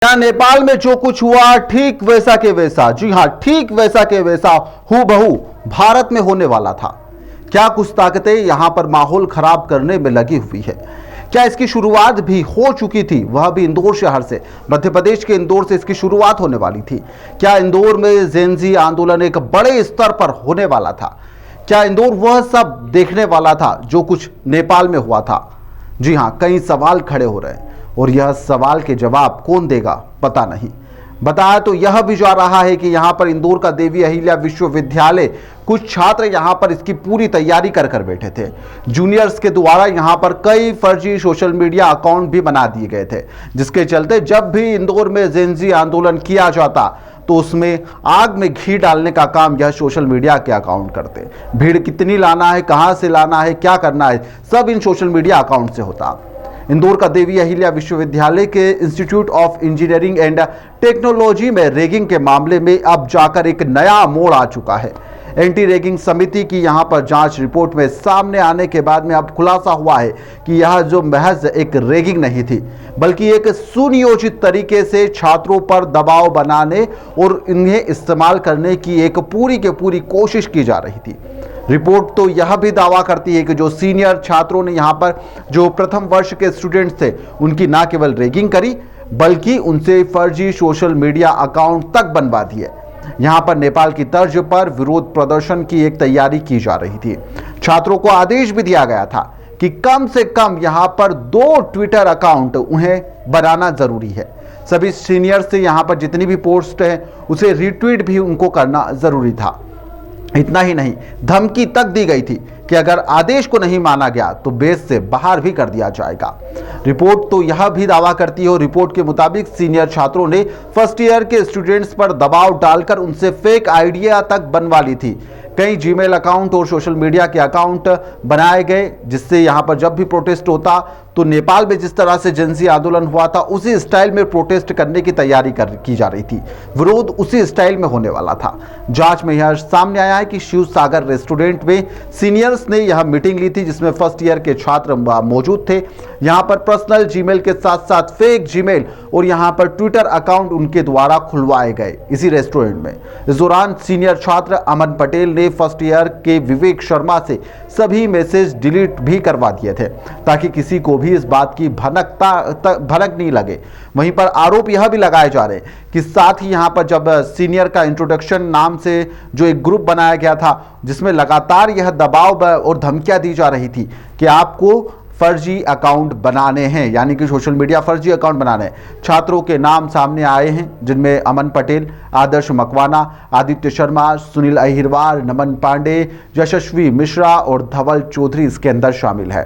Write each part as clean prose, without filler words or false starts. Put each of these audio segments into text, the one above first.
क्या नेपाल में जो कुछ हुआ ठीक वैसा के वैसा, जी हां, ठीक वैसा के वैसा हूबहू भारत में होने वाला था? क्या कुछ ताकतें यहां पर माहौल खराब करने में लगी हुई है? क्या इसकी शुरुआत भी हो चुकी थी, वह भी इंदौर शहर से? मध्य प्रदेश के इंदौर से इसकी शुरुआत होने वाली थी। क्या इंदौर में जेनजी आंदोलन एक बड़े स्तर पर होने वाला था? क्या इंदौर वह सब देखने वाला था जो कुछ नेपाल में हुआ था? जी हां, कई सवाल खड़े हो रहे हैं और यह सवाल के जवाब कौन देगा पता नहीं। बताया तो यह भी जा रहा है कि यहां पर इंदौर का देवी अहिल्या विश्वविद्यालय, कुछ छात्र यहां पर इसकी पूरी तैयारी कर बैठे थे। जूनियर्स के द्वारा यहां पर कई फर्जी सोशल मीडिया अकाउंट भी बना दिए गए थे, जिसके चलते जब भी इंदौर में जेनजी आंदोलन किया जाता तो उसमें आग में घी डालने का काम यह सोशल मीडिया के अकाउंट करते। भीड़ कितनी लाना है, कहां से लाना है, क्या करना है, सब इन सोशल मीडिया अकाउंट से होता। इंदौर का देवी अहिल्या विश्वविद्यालय के institute of engineering and technology में रैगिंग के मामले में अब जाकर एक नया मोड़ आ चुका है। एंटी रैगिंग समिति की यहां पर जांच रिपोर्ट में सामने आने के बाद में अब खुलासा हुआ है कि यह जो महज एक रैगिंग नहीं थी, बल्कि एक सुनियोजित तरीके से छात्रों पर दबाव बनाने और इन्हें इस्तेमाल करने की एक पूरी की पूरी कोशिश की जा रही थी। रिपोर्ट तो यह भी दावा करती है कि जो सीनियर छात्रों ने यहाँ पर जो प्रथम वर्ष के स्टूडेंट्स थे, उनकी ना केवल रैगिंग करी बल्कि उनसे फर्जी सोशल मीडिया अकाउंट तक बनवा दिए। यहाँ पर नेपाल की तर्ज पर विरोध प्रदर्शन की एक तैयारी की जा रही थी। छात्रों को आदेश भी दिया गया था कि कम से कम यहाँ पर 2 ट्विटर अकाउंट उन्हें बनाना जरूरी है। सभी सीनियर से यहाँ पर जितनी भी पोस्ट है उसे रीट्वीट भी उनको करना जरूरी था। इतना ही नहीं, धमकी तक दी गई थी कि अगर आदेश को नहीं माना गया तो बेस से बाहर भी कर दिया जाएगा। रिपोर्ट तो यह भी दावा करती है और रिपोर्ट के मुताबिक सीनियर छात्रों ने फर्स्ट ईयर के स्टूडेंट्स पर दबाव डालकर उनसे फेक आइडिया तक बनवा ली थी। कई जीमेल अकाउंट और सोशल मीडिया के अकाउंट बनाए गए, जिससे यहां पर जब भी प्रोटेस्ट होता तो नेपाल में जिस तरह से जेनजी आंदोलन हुआ था उसी स्टाइल में प्रोटेस्ट करने की तैयारी की जा रही थी। विरोध उसी स्टाइल में होने वाला था। जांच में यह सामने आया है कि शिव सागर रेस्टोरेंट में सीनियर्स ने यह मीटिंग ली थी, जिसमें फर्स्ट ईयर के छात्र मौजूद थे। यहां पर पर्सनल जीमेल के साथ साथ फेक जीमेल और यहां पर ट्विटर अकाउंट उनके द्वारा खुलवाए गए इसी रेस्टोरेंट में। इस दौरान सीनियर छात्र अमन पटेल ने फर्स्ट ईयर के विवेक शर्मा से सभी मैसेज डिलीट भी करवा दिए थे, ताकि किसी को भी इस बात की भनक नहीं लगे। वहीं पर आरोप यह भी लगाए जा रहे हैं कि साथ ही यहां पर जब सीनियर का इंट्रोडक्शन नाम से जो एक ग्रुप बनाया गया था, जिसमें लगातार यह दबाव और धमकियां दी जा रही थी कि आपको फर्जी अकाउंट बनाने हैं, यानी कि सोशल मीडिया फर्जी अकाउंट बनाने हैं। छात्रों के नाम सामने आए हैं, जिनमें अमन पटेल, आदर्श मकवाना, आदित्य शर्मा, सुनील अहिरवार, नमन पांडे, यशस्वी मिश्रा और धवल चौधरी इसके अंदर शामिल है।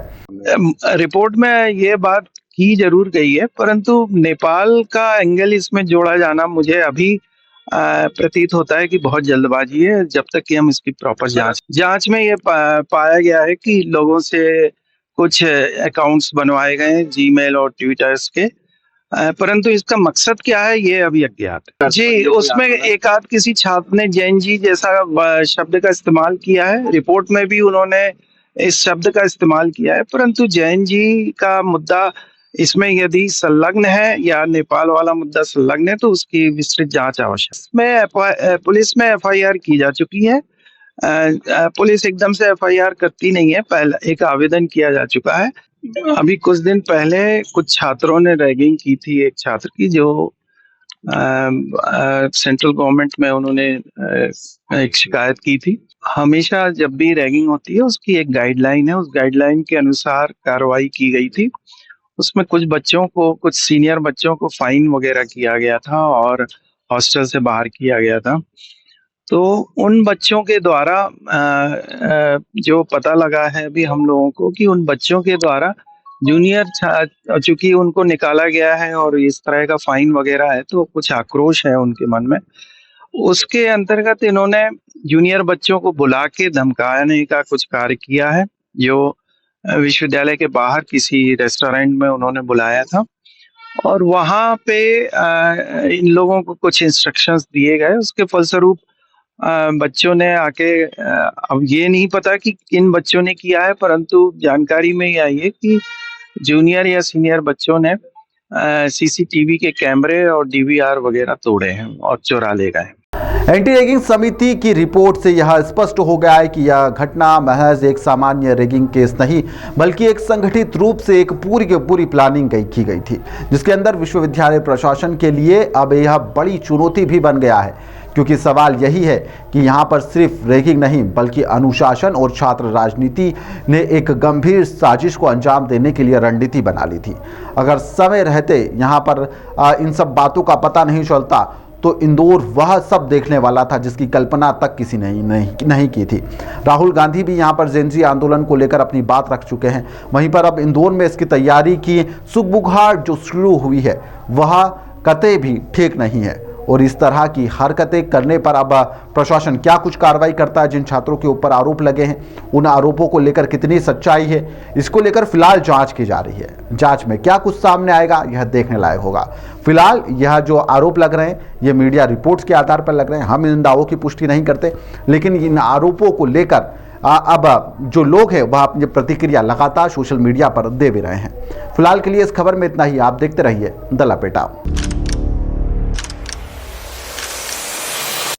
रिपोर्ट में ये बात की जरूर गई है, परंतु नेपाल का एंगल इसमें जोड़ा जाना मुझे अभी प्रतीत होता है कि बहुत जल्दबाजी है, जब तक कि हम इसकी प्रॉपर जांच में ये पाया गया है कि लोगों से कुछ अकाउंट्स बनवाए गए हैं जीमेल और ट्विटर्स के, परंतु इसका मकसद क्या है ये अभी अज्ञात है। जी, उसमें एक आध किसी छात्र ने जैन जी जैसा शब्द का इस्तेमाल किया है। रिपोर्ट में भी उन्होंने इस शब्द का इस्तेमाल किया है, परंतु जैन जी का मुद्दा इसमें यदि संलग्न है या नेपाल वाला मुद्दा संलग्न है तो उसकी विस्तृत जांच आवश्यक है। पुलिस में एफआईआर की जा चुकी है। पुलिस एकदम से एफआईआर करती नहीं है, पहले एक आवेदन किया जा चुका है। अभी कुछ दिन पहले कुछ छात्रों ने रैगिंग की थी, एक छात्र की जो सेंट्रल गवर्नमेंट में उन्होंने एक शिकायत की थी। हमेशा जब भी रैगिंग होती है उसकी एक गाइडलाइन है, उस गाइडलाइन के अनुसार कार्रवाई की गई थी। उसमें कुछ बच्चों को, कुछ सीनियर बच्चों को फाइन वगैरह किया गया था और हॉस्टल से बाहर किया गया था। तो उन बच्चों के द्वारा जो पता लगा है अभी हम लोगों को कि उन बच्चों के द्वारा जूनियर, चूंकि उनको निकाला गया है और इस तरह का फाइन वगैरह है तो कुछ आक्रोश है उनके मन में। उसके अंतर्गत इन्होंने जूनियर बच्चों को बुला के धमकाने का कुछ कार्य किया है, जो विश्वविद्यालय के बाहर किसी रेस्टोरेंट में उन्होंने बुलाया था और वहां पे इन लोगों को कुछ इंस्ट्रक्शंस दिए गए। उसके फलस्वरूप बच्चों ने आके, अब ये नहीं पता कि किन बच्चों ने किया है, परंतु जानकारी में ये आई है कि जूनियर या सीनियर बच्चों ने सीसीटीवी के कैमरे और डीवीआर वगैरह तोड़े हैं और चुरा ले गए। एंटी रैगिंग समिति की रिपोर्ट से यह स्पष्ट हो गया है कि यह घटना महज एक सामान्य रैगिंग केस नहीं बल्कि एक संगठित रूप से एक पूरी की पूरी प्लानिंग की गई थी, जिसके अंदर विश्वविद्यालय प्रशासन के लिए अब यह बड़ी चुनौती भी बन गया है, क्योंकि सवाल यही है कि यहाँ पर सिर्फ रैगिंग नहीं बल्कि अनुशासन और छात्र राजनीति ने एक गंभीर साजिश को अंजाम देने के लिए रणनीति बना ली थी। अगर समय रहते यहाँ पर इन सब बातों का पता नहीं चलता तो इंदौर वह सब देखने वाला था जिसकी कल्पना तक किसी ने नहीं की थी। राहुल गांधी भी यहाँ पर जेन ज़ी आंदोलन को लेकर अपनी बात रख चुके हैं। वहीं पर अब इंदौर में इसकी तैयारी की सुगबुगाहट जो शुरू हुई है वह कतई भी ठीक नहीं है, और इस तरह की हरकतें करने पर अब प्रशासन क्या कुछ कार्रवाई करता है, जिन छात्रों के ऊपर आरोप लगे हैं उन आरोपों को लेकर कितनी सच्चाई है, इसको लेकर फिलहाल जांच की जा रही है। जांच में क्या कुछ सामने आएगा यह देखने लायक होगा। फिलहाल यह जो आरोप लग रहे हैं ये मीडिया रिपोर्ट्स के आधार पर लग रहे हैं, हम इन दावों की पुष्टि नहीं करते, लेकिन इन आरोपों को लेकर अब जो लोग हैं वह अपनी प्रतिक्रिया लगातार सोशल मीडिया पर दे भी रहे हैं। फिलहाल के लिए इस खबर में इतना ही। आप देखते रहिए द लपेटा।